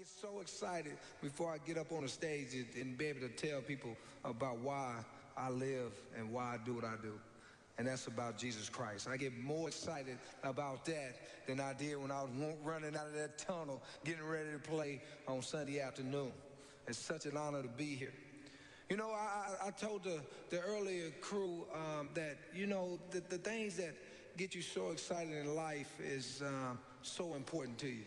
get so excited before I get up on the stage and be able to tell people about why I live and why I do what I do. And that's about Jesus Christ. I get more excited about that than I did when I was running out of that tunnel, getting ready to play on Sunday afternoon. It's such an honor to be here. You know, I told the earlier crew that, you know, the things that get you so excited in life is so important to you.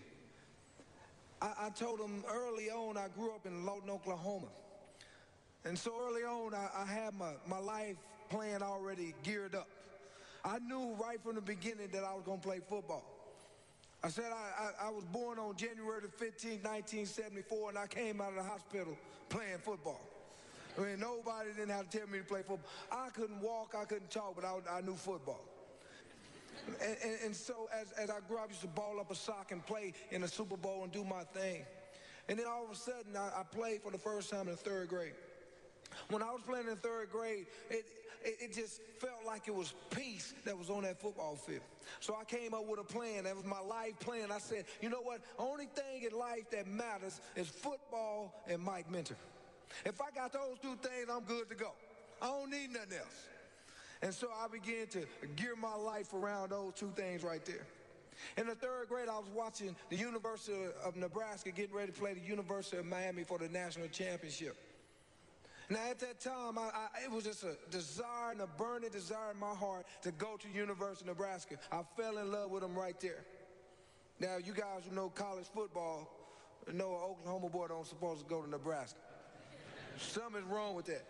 I told them early on, I grew up in Lawton, Oklahoma. And so early on, I had my life plan already geared up. I knew right from the beginning that I was going to play football. I said I was born on January the 15th, 1974, and I came out of the hospital playing football. I mean, nobody didn't have to tell me to play football. I couldn't walk, I couldn't talk, but I knew football. And so as I grew up, I used to ball up a sock and play in the Super Bowl and do my thing. And then all of a sudden, I played for the first time in the third grade. When I was playing in the third grade, it just felt like it was peace that was on that football field. So I came up with a plan. That was my life plan. I said, you know what? Only thing in life that matters is football and Mike Minter. If I got those two things, I'm good to go. I don't need nothing else. And so I began to gear my life around those two things right there. In the third grade, I was watching the University of Nebraska getting ready to play the University of Miami for the national championship. Now, at that time, it was just a desire and a burning desire in my heart to go to University of Nebraska. I fell in love with them right there. Now, you guys who know college football know an Oklahoma boy don't supposed to go to Nebraska. Something's wrong with that.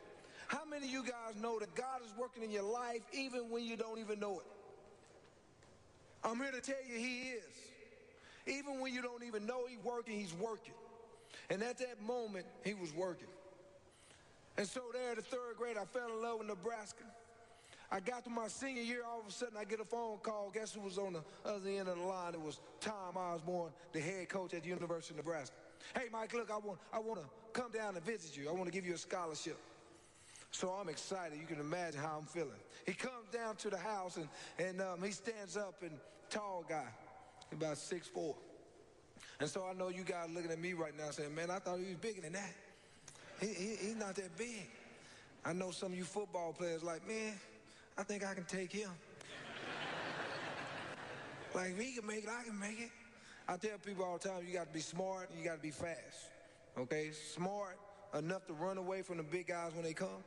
How many of you guys know that God is working in your life even when you don't even know it? I'm here to tell you He is. Even when you don't even know He's working. And at that moment, He was working. And so there at the third grade, I fell in love with Nebraska. I got to my senior year, all of a sudden I get a phone call. Guess who was on the other end of the line? It was Tom Osborne, the head coach at the University of Nebraska. Hey, Mike, look, I want to come down and visit you. I want to give you a scholarship. So I'm excited. You can imagine how I'm feeling. He comes down to the house, and he stands up, and tall guy, about 6'4". And so I know you guys looking at me right now saying, man, I thought he was bigger than that. He's not that big. I know some of you football players like, man, I think I can take him. Like, if he can make it, I can make it. I tell people all the time, you got to be smart and you got to be fast, okay? Smart enough to run away from the big guys when they come,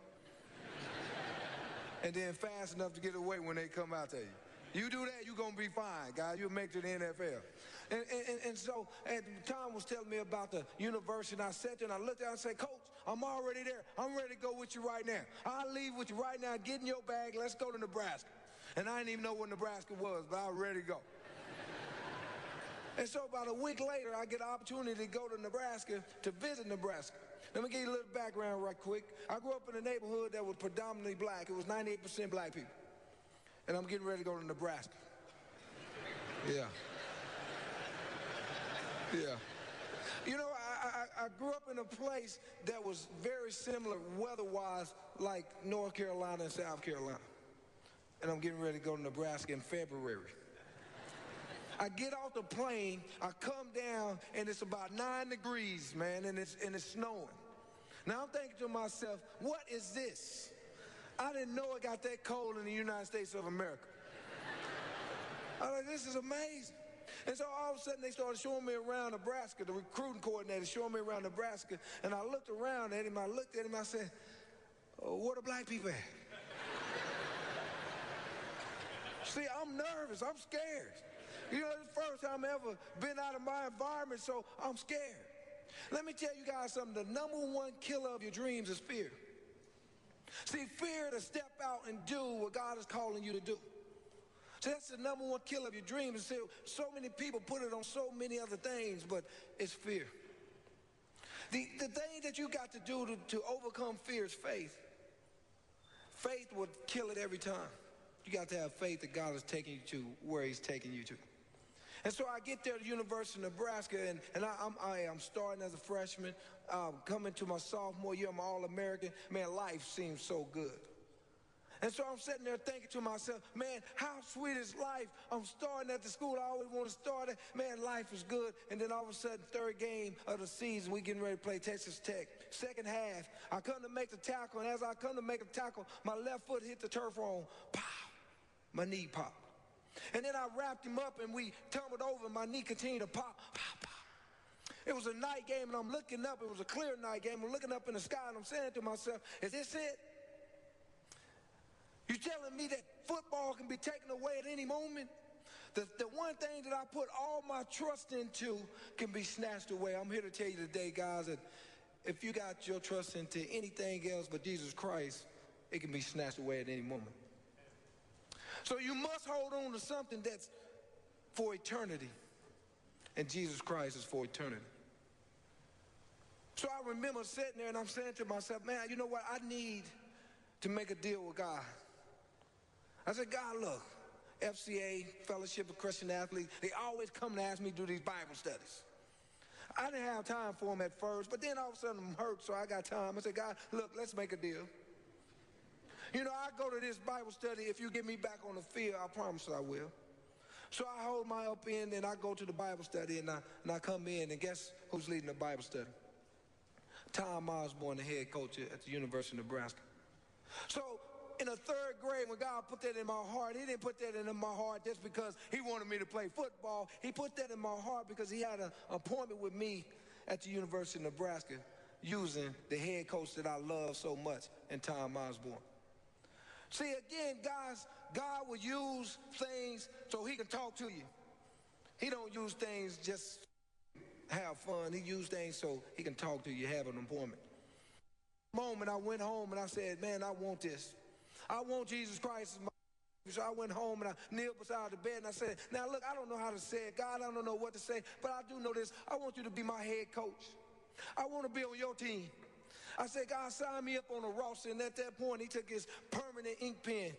and then fast enough to get away when they come out to you. You do that, you're going to be fine, guys. You'll make it to the NFL. And so at the time was telling me about the university, and I sat there and I looked at it and I said, Coach, I'm already there. I'm ready to go with you right now. I'll leave with you right now. Get in your bag. Let's go to Nebraska. And I didn't even know what Nebraska was, but I was ready to go. And so about a week later, I get an opportunity to go to Nebraska to visit Nebraska. Let me give you a little background right quick. I grew up in a neighborhood that was predominantly black. It was 98% black people. And I'm getting ready to go to Nebraska. Yeah. Yeah. You know, I grew up in a place that was very similar weather-wise like North Carolina and South Carolina. And I'm getting ready to go to Nebraska in February. I get off the plane, I come down, and it's about 9 degrees, man, and it's snowing. Now I'm thinking to myself, what is this? I didn't know it got that cold in the United States of America. I was like, this is amazing. And so all of a sudden they started showing me around Nebraska, the recruiting coordinator showing me around Nebraska, and I looked around at him, I said, oh, where the black people at? See, I'm nervous, I'm scared. You know, it's the first time I've ever been out of my environment, so I'm scared. Let me tell you guys something, the number one killer of your dreams is fear. See, fear to step out and do what God is calling you to do. So that's the number one killer of your dreams. See, so many people put it on so many other things, but it's fear. The thing that you got to do to overcome fear is faith. Faith would kill it every time. You got to have faith that God is taking you to where He's taking you to. And so I get there to the University of Nebraska, and I'm starting as a freshman, coming to my sophomore year, I'm All-American. Man, life seems so good. And so I'm sitting there thinking to myself, man, how sweet is life? I'm starting at the school I always want to start at. Man, life is good. And then all of a sudden, third game of the season, we getting ready to play Texas Tech. Second half, I come to make the tackle, and as I come to make a tackle, my left foot hit the turf wrong. Pow! My knee popped. And then I wrapped him up, and we tumbled over, and my knee continued to pop, pop, pop. It was a night game, and I'm looking up. It was a clear night game. I'm looking up in the sky, and I'm saying to myself, is this it? You telling me that football can be taken away at any moment? The one thing that I put all my trust into can be snatched away. I'm here to tell you today, guys, that if you got your trust into anything else but Jesus Christ, it can be snatched away at any moment. So you must hold on to something that's for eternity. And Jesus Christ is for eternity. So I remember sitting there and I'm saying to myself, man, you know what? I need to make a deal with God. I said, God, look, FCA, Fellowship of Christian Athletes, they always come and ask me to do these Bible studies. I didn't have time for them at first, but then all of a sudden I'm hurt, so I got time. I said, God, look, let's make a deal. You know, I go to this Bible study. If you get me back on the field, I promise I will. So I hold my up in, and I go to the Bible study, and I come in, and guess who's leading the Bible study? Tom Osborne, the head coach at the University of Nebraska. So in the third grade, when God put that in my heart, he didn't put that in my heart just because he wanted me to play football. He put that in my heart because he had an appointment with me at the University of Nebraska using the head coach that I love so much, and Tom Osborne. See, again, guys, God will use things so he can talk to you. He don't use things just have fun. He uses things so he can talk to you, have an appointment. Moment I went home and I said, man, I want this. I want Jesus Christ as my. So I went home and I kneeled beside the bed and I said, now look, I don't know how to say it. God, I don't know what to say, but I do know this. I want you to be my head coach. I want to be on your team. I said, God, sign me up on a roster. And at that point, he took his permanent ink pen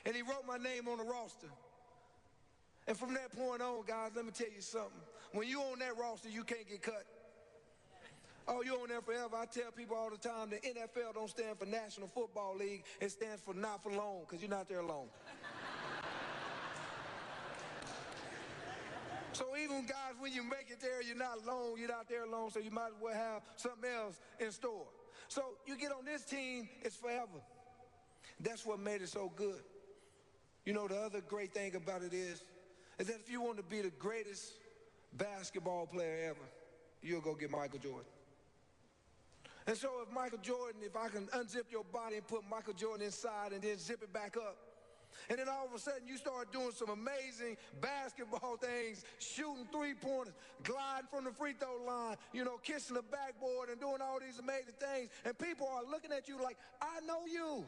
and he wrote my name on the roster. And from that point on, guys, let me tell you something. When you on that roster, you can't get cut. Oh, you're on there forever. I tell people all the time, the NFL don't stand for National Football League. It stands for not for long, because you're not there alone. So even, guys, when you make it there, you're not alone. You're not there alone, so you might as well have something else in store. So you get on this team, it's forever. That's what made it so good. You know, the other great thing about it is that if you want to be the greatest basketball player ever, you'll go get Michael Jordan. And so if Michael Jordan, if I can unzip your body and put Michael Jordan inside and then zip it back up, and then all of a sudden you start doing some amazing basketball things, shooting three-pointers, gliding from the free throw line, you know, kissing the backboard and doing all these amazing things, and people are looking at you like, I know you.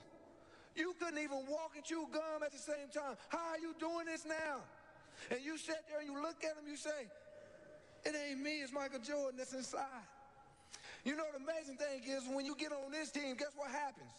You couldn't even walk and chew gum at the same time. How are you doing this now? And you sit there and you look at him, you say, it ain't me, it's Michael Jordan that's inside. You know, the amazing thing is when you get on this team, guess what happens?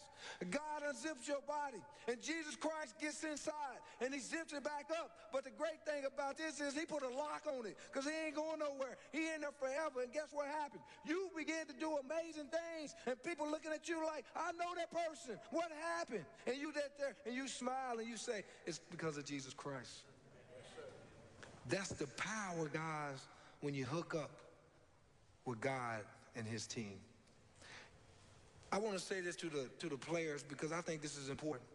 God unzips your body, and Jesus Christ gets inside, and he zips it back up. But the great thing about this is he put a lock on it, because he ain't going nowhere. He in there forever, and guess what happens? You begin to do amazing things, and people looking at you like, I know that person. What happened? And you sit there, and you smile, and you say, it's because of Jesus Christ. That's the power, guys, when you hook up with God and his team. I want to say this to the players because I think this is important.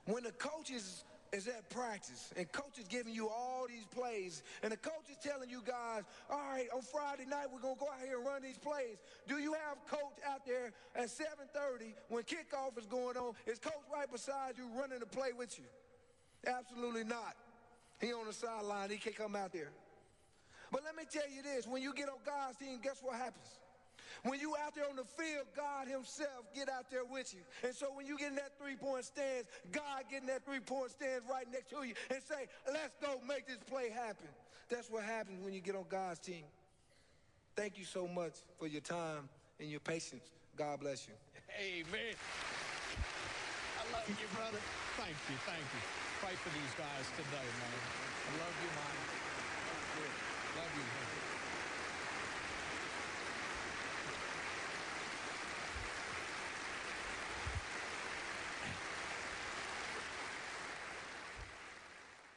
When the coach is at practice and coach is giving you all these plays and the coach is telling you guys, all right, on Friday night we're going to go out here and run these plays. Do you have coach out there at 7:30 when kickoff is going on? Is coach right beside you running the play with you? Absolutely not. He on the sideline. He can't come out there. But let me tell you this. When you get on God's team, guess what happens? When you out there on the field, God himself get out there with you. And so when you get in that three-point stance, God get in that three-point stance right next to you and say, let's go make this play happen. That's what happens when you get on God's team. Thank you so much for your time and your patience. God bless you. Amen. I love you, brother. Thank you. Fight for these guys today, man. I love you, man.